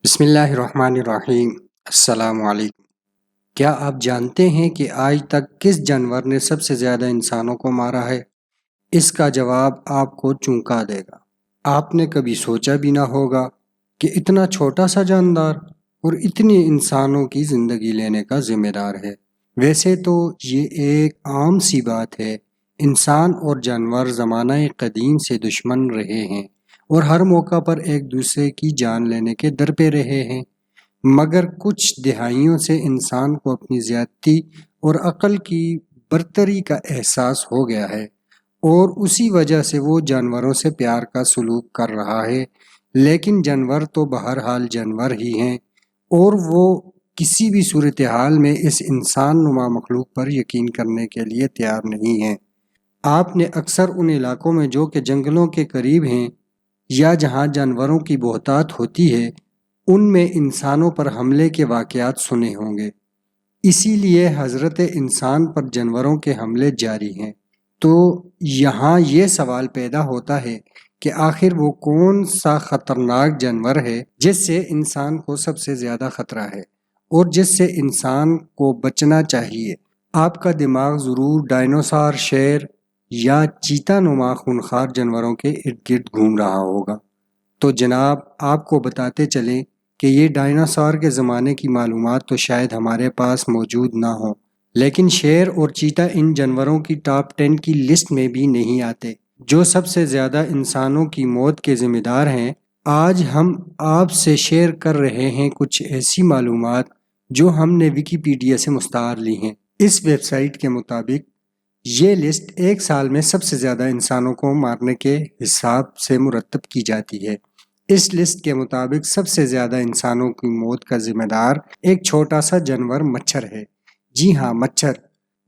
بسم اللہ الرحمن الرحیم۔ السلام علیکم۔ کیا آپ جانتے ہیں کہ آج تک کس جانور نے سب سے زیادہ انسانوں کو مارا ہے؟ اس کا جواب آپ کو چونکا دے گا۔ آپ نے کبھی سوچا بھی نہ ہوگا کہ اتنا چھوٹا سا جاندار اور اتنی انسانوں کی زندگی لینے کا ذمہ دار ہے۔ ویسے تو یہ ایک عام سی بات ہے، انسان اور جانور زمانہ قدیم سے دشمن رہے ہیں اور ہر موقع پر ایک دوسرے کی جان لینے کے در پہ رہے ہیں، مگر کچھ دہائیوں سے انسان کو اپنی زیادتی اور عقل کی برتری کا احساس ہو گیا ہے اور اسی وجہ سے وہ جانوروں سے پیار کا سلوک کر رہا ہے۔ لیکن جانور تو بہرحال جانور ہی ہیں اور وہ کسی بھی صورتحال میں اس انسان نما مخلوق پر یقین کرنے کے لیے تیار نہیں ہیں۔ آپ نے اکثر ان علاقوں میں جو کہ جنگلوں کے قریب ہیں یا جہاں جانوروں کی بہتات ہوتی ہے، ان میں انسانوں پر حملے کے واقعات سنے ہوں گے۔ اسی لیے حضرت انسان پر جانوروں کے حملے جاری ہیں۔ تو یہاں یہ سوال پیدا ہوتا ہے کہ آخر وہ کون سا خطرناک جانور ہے جس سے انسان کو سب سے زیادہ خطرہ ہے اور جس سے انسان کو بچنا چاہیے؟ آپ کا دماغ ضرور ڈائنوسار، شیر یا چیتا نما خونخوار جانوروں کے ارد گرد گھوم رہا ہوگا۔ تو جناب آپ کو بتاتے چلیں کہ یہ ڈائناسور کے زمانے کی معلومات تو شاید ہمارے پاس موجود نہ ہوں، لیکن شیر اور چیتا ان جانوروں کی ٹاپ 10 کی لسٹ میں بھی نہیں آتے جو سب سے زیادہ انسانوں کی موت کے ذمہ دار ہیں۔ آج ہم آپ سے شیئر کر رہے ہیں کچھ ایسی معلومات جو ہم نے ویکیپیڈیا سے مستعار لی ہیں۔ اس ویب سائٹ کے مطابق یہ لسٹ ایک سال میں سب سے زیادہ انسانوں کو مارنے کے حساب سے مرتب کی جاتی ہے۔ اس لسٹ کے مطابق سب سے زیادہ انسانوں کی موت کا ذمہ دار ایک چھوٹا سا جانور مچھر ہے۔ جی ہاں، مچھر،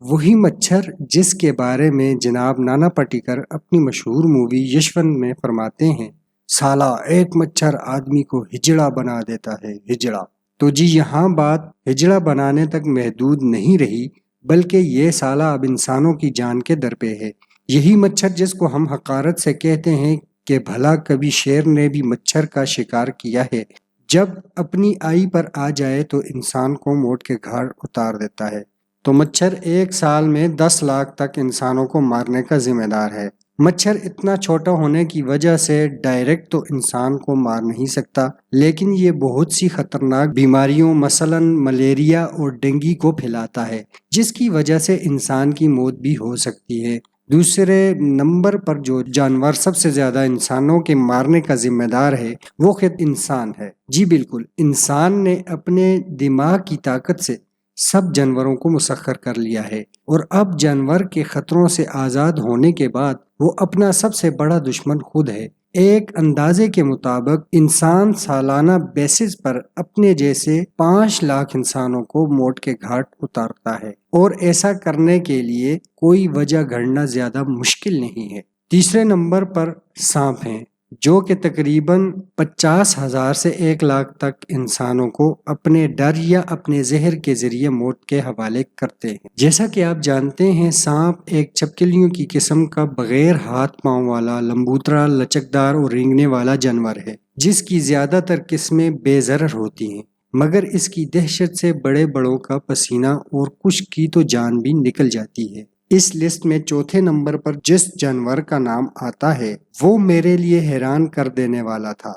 وہی مچھر جس کے بارے میں جناب نانا پاٹیکر اپنی مشہور مووی یشونت میں فرماتے ہیں، سالہ ایک مچھر آدمی کو ہجڑا بنا دیتا ہے، ہجڑا۔ تو جی یہاں بات ہجڑا بنانے تک محدود نہیں رہی، بلکہ یہ سالہ اب انسانوں کی جان کے در پہ ہے۔ یہی مچھر جس کو ہم حقارت سے کہتے ہیں کہ بھلا کبھی شیر نے بھی مچھر کا شکار کیا ہے، جب اپنی آئی پر آ جائے تو انسان کو موت کے گھاٹ اتار دیتا ہے۔ تو مچھر ایک سال میں 10 لاکھ تک انسانوں کو مارنے کا ذمہ دار ہے۔ مچھر اتنا چھوٹا ہونے کی وجہ سے ڈائریکٹ تو انسان کو مار نہیں سکتا، لیکن یہ بہت سی خطرناک بیماریوں مثلاً ملیریا اور ڈینگی کو پھیلاتا ہے، جس کی وجہ سے انسان کی موت بھی ہو سکتی ہے۔ دوسرے نمبر پر جو جانور سب سے زیادہ انسانوں کے مارنے کا ذمہ دار ہے وہ خود انسان ہے۔ جی بالکل، انسان نے اپنے دماغ کی طاقت سے سب جانوروں کو مسخر کر لیا ہے اور اب جانور کے خطروں سے آزاد ہونے کے بعد وہ اپنا سب سے بڑا دشمن خود ہے۔ ایک اندازے کے مطابق انسان سالانہ بیسس پر اپنے جیسے 5 لاکھ انسانوں کو موت کے گھاٹ اتارتا ہے، اور ایسا کرنے کے لیے کوئی وجہ گھڑنا زیادہ مشکل نہیں ہے۔ تیسرے نمبر پر سانپ ہیں، جو کہ تقریباً 50,000 سے 1 لاکھ تک انسانوں کو اپنے ڈر یا اپنے زہر کے ذریعے موت کے حوالے کرتے ہیں۔ جیسا کہ آپ جانتے ہیں، سانپ ایک چھپکلیوں کی قسم کا بغیر ہاتھ پاؤں والا لمبوترا، لچکدار اور رینگنے والا جانور ہے، جس کی زیادہ تر قسمیں بے ضرر ہوتی ہیں، مگر اس کی دہشت سے بڑے بڑوں کا پسینہ اور کچھ کی تو جان بھی نکل جاتی ہے۔ اس لسٹ میں چوتھے نمبر پر جس جانور کا نام آتا ہے وہ میرے لیے حیران کر دینے والا تھا،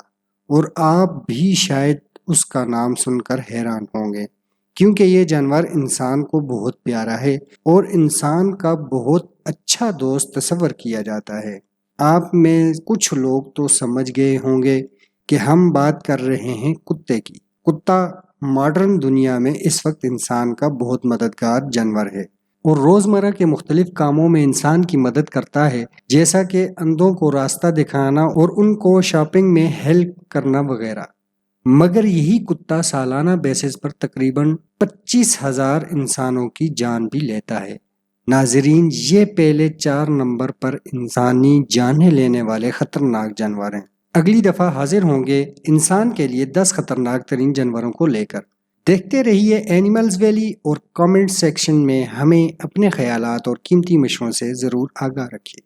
اور آپ بھی شاید اس کا نام سن کر حیران ہوں گے، کیونکہ یہ جانور انسان کو بہت پیارا ہے اور انسان کا بہت اچھا دوست تصور کیا جاتا ہے۔ آپ میں کچھ لوگ تو سمجھ گئے ہوں گے کہ ہم بات کر رہے ہیں کتے کی۔ کتا ماڈرن دنیا میں اس وقت انسان کا بہت مددگار جانور ہے اور روزمرہ کے مختلف کاموں میں انسان کی مدد کرتا ہے، جیسا کہ اندھوں کو راستہ دکھانا اور ان کو شاپنگ میں ہیلپ کرنا وغیرہ۔ مگر یہی کتا سالانہ بیسس پر تقریباً 25,000 انسانوں کی جان بھی لیتا ہے۔ ناظرین، یہ پہلے 4 نمبر پر انسانی جانیں لینے والے خطرناک جانور ہیں۔ اگلی دفعہ حاضر ہوں گے انسان کے لیے 10 خطرناک ترین جانوروں کو لے کر۔ دیکھتے رہیے اینیملز ویلی اور کامنٹ سیکشن میں ہمیں اپنے خیالات اور قیمتی مشوروں سے ضرور آگاہ رکھیے۔